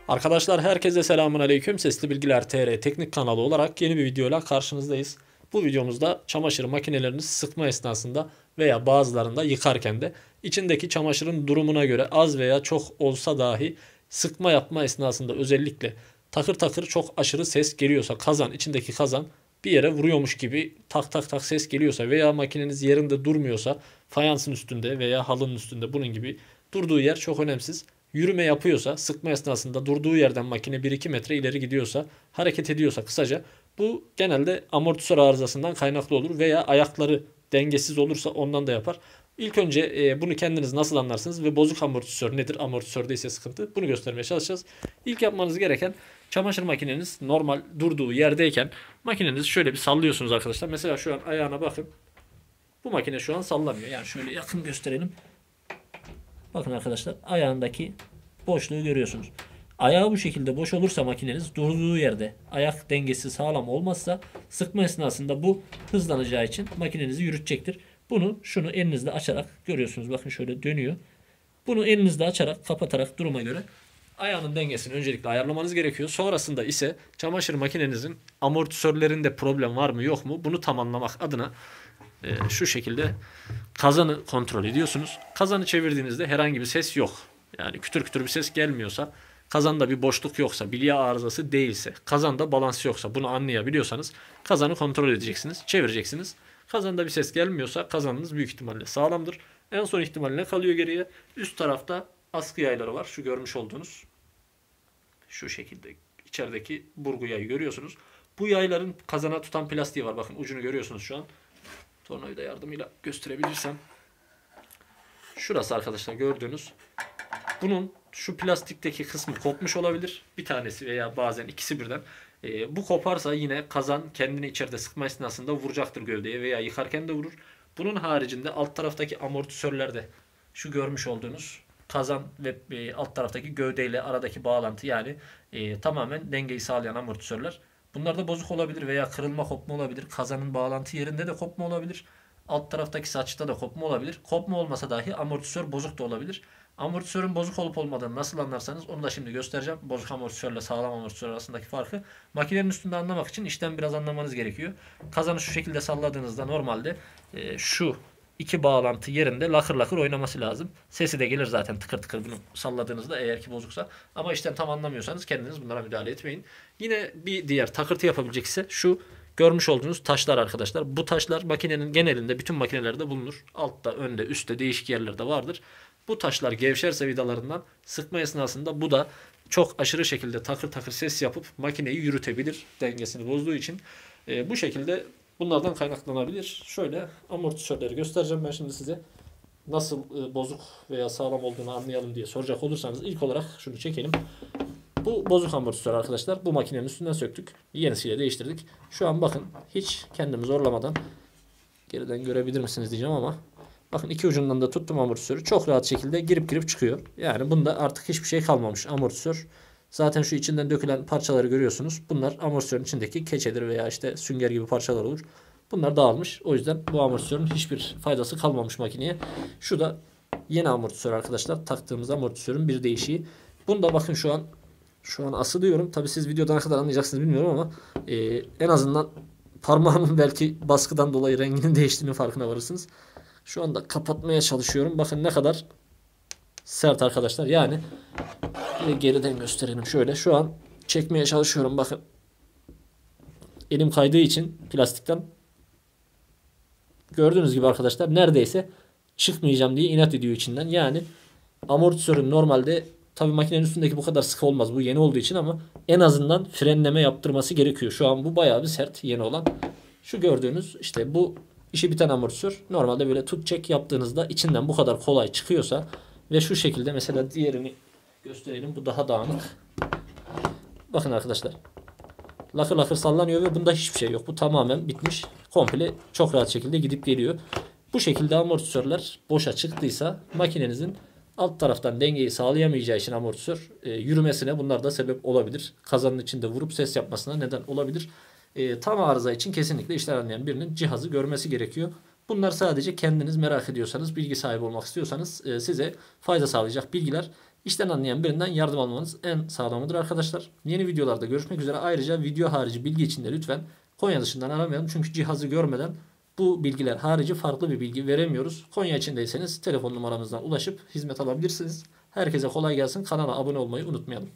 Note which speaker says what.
Speaker 1: Arkadaşlar herkese selamun aleyküm. Sesli Bilgiler TR Teknik kanalı olarak yeni bir videoyla karşınızdayız. Bu videomuzda çamaşır makinelerinizi sıkma esnasında veya bazılarında yıkarken de içindeki çamaşırın durumuna göre az veya çok olsa dahi sıkma yapma esnasında özellikle takır takır çok aşırı ses geliyorsa, içindeki kazan bir yere vuruyormuş gibi tak tak tak ses geliyorsa veya makineniz yerinde durmuyorsa, fayansın üstünde veya halının üstünde, bunun gibi durduğu yer çok önemsiz. Yürüme yapıyorsa, sıkma esnasında durduğu yerden makine 1-2 metre ileri gidiyorsa, hareket ediyorsa kısaca, bu genelde amortisör arızasından kaynaklı olur veya ayakları dengesiz olursa ondan da yapar. İlk önce bunu kendiniz nasıl anlarsınız ve bozuk amortisör nedir? Amortisörde ise sıkıntı. Bunu göstermeye çalışacağız. İlk yapmanız gereken, çamaşır makineniz normal durduğu yerdeyken makinenizi şöyle bir sallıyorsunuz arkadaşlar. Mesela şu an ayağına bakın. Bu makine şu an sallamıyor. Yani şöyle yakın gösterelim. Bakın arkadaşlar, ayağındaki boşluğu görüyorsunuz. Ayağı bu şekilde boş olursa makineniz durduğu yerde, ayak dengesi sağlam olmazsa sıkma esnasında bu hızlanacağı için makinenizi yürütecektir. Şunu elinizle açarak görüyorsunuz. Bakın şöyle dönüyor. Bunu elinizle açarak, kapatarak duruma göre ayağının dengesini öncelikle ayarlamanız gerekiyor. Sonrasında ise çamaşır makinenizin amortisörlerinde problem var mı yok mu bunu tam anlamak adına şu şekilde kazanı kontrol ediyorsunuz. Kazanı çevirdiğinizde herhangi bir ses yok. Yani kütür kütür bir ses gelmiyorsa, kazanda bir boşluk yoksa, bilye arızası değilse, kazanda balans yoksa, bunu anlayabiliyorsanız kazanı kontrol edeceksiniz, çevireceksiniz. Kazanda bir ses gelmiyorsa kazanınız büyük ihtimalle sağlamdır. En son ihtimalle kalıyor geriye. Üst tarafta askı yayları var. Şu görmüş olduğunuz şu şekilde içerideki burgu yayı görüyorsunuz. Bu yayların kazana tutan plastiği var. Bakın ucunu görüyorsunuz şu an. Tornavida yardımıyla gösterebilirsem. Şurası arkadaşlar gördüğünüz. Bunun şu plastikteki kısmı kopmuş olabilir. Bir tanesi veya bazen ikisi birden. Bu koparsa yine kazan kendini içeride sıkma esnasında vuracaktır gövdeye veya yıkarken de vurur. Bunun haricinde alt taraftaki amortisörlerde şu görmüş olduğunuz kazan ve alt taraftaki gövdeyle aradaki bağlantı, yani tamamen dengeyi sağlayan amortisörler. Bunlar da bozuk olabilir veya kırılma, kopma olabilir. Kazanın bağlantı yerinde de kopma olabilir. Alt taraftaki saçta da kopma olabilir. Kopma olmasa dahi amortisör bozuk da olabilir. Amortisörün bozuk olup olmadığını nasıl anlarsanız onu da şimdi göstereceğim. Bozuk amortisörle sağlam amortisör arasındaki farkı. Makinenin üstünde anlamak için işten biraz anlamanız gerekiyor. Kazanı şu şekilde salladığınızda normalde şu iki bağlantı yerinde lakır lakır oynaması lazım. Sesi de gelir zaten tıkır tıkır bunu salladığınızda, eğer ki bozuksa. Ama işten tam anlamıyorsanız kendiniz bunlara müdahale etmeyin. Yine bir diğer takırtı yapabilecek ise şu görmüş olduğunuz taşlar arkadaşlar. Bu taşlar makinenin genelinde bütün makinelerde bulunur. Altta, önde, üstte değişik yerlerde vardır. Bu taşlar gevşerse vidalarından sıkma esnasında bu da çok aşırı şekilde takır takır ses yapıp makineyi yürütebilir, dengesini bozduğu için. Bu şekilde bunlardan kaynaklanabilir. Şöyle amortisörleri göstereceğim ben şimdi size. Nasıl bozuk veya sağlam olduğunu anlayalım diye soracak olursanız ilk olarak şunu çekelim. Bu bozuk amortisör arkadaşlar. Bu makinenin üstünden söktük. Yenisiyle değiştirdik. Şu an bakın hiç kendimi zorlamadan, geriden görebilir misiniz diyeceğim ama bakın iki ucundan da tuttum amortisörü. Çok rahat şekilde girip girip çıkıyor. Yani bunda artık hiçbir şey kalmamış amortisör. Zaten şu içinden dökülen parçaları görüyorsunuz. Bunlar amortisörün içindeki keçedir veya işte sünger gibi parçalar olur. Bunlar dağılmış. O yüzden bu amortisörün hiçbir faydası kalmamış makineye. Şu da yeni amortisör arkadaşlar. Taktığımız amortisörün bir değişiği. Bunda bakın şu an asılıyorum. Tabi siz videodan ne kadar anlayacaksınız bilmiyorum ama en azından parmağımın belki baskıdan dolayı renginin değiştiğinin farkına varırsınız. Şu anda kapatmaya çalışıyorum. Bakın ne kadar sert arkadaşlar. Yani geriden gösterelim şöyle. Şu an çekmeye çalışıyorum. Bakın elim kaydığı için plastikten, gördüğünüz gibi arkadaşlar neredeyse çıkmayacağım diye inat ediyor içinden. Yani amortisörün normalde tabi makinenin üstündeki bu kadar sıkı olmaz. Bu yeni olduğu için ama en azından frenleme yaptırması gerekiyor. Şu an bu bayağı bir sert, yeni olan. Şu gördüğünüz işte bu işi biten amortisör. Normalde böyle tut çek yaptığınızda içinden bu kadar kolay çıkıyorsa ve şu şekilde, mesela diğerini gösterelim. Bu daha dağınık. Bakın arkadaşlar. Lakır lakır sallanıyor ve bunda hiçbir şey yok. Bu tamamen bitmiş. Komple çok rahat şekilde gidip geliyor. Bu şekilde amortisörler boşa çıktıysa makinenizin alt taraftan dengeyi sağlayamayacağı için amortisör yürümesine bunlar da sebep olabilir. Kazanın içinde vurup ses yapmasına neden olabilir. Tam arıza için kesinlikle işler anlayan birinin cihazı görmesi gerekiyor. Bunlar sadece kendiniz merak ediyorsanız, bilgi sahibi olmak istiyorsanız size fayda sağlayacak bilgiler. İşten anlayan birinden yardım almanız en sağlamıdır arkadaşlar. Yeni videolarda görüşmek üzere. Ayrıca video harici bilgi için de lütfen Konya dışından aramayalım. Çünkü cihazı görmeden bu bilgiler harici farklı bir bilgi veremiyoruz. Konya içindeyseniz telefon numaramızdan ulaşıp hizmet alabilirsiniz. Herkese kolay gelsin. Kanala abone olmayı unutmayalım.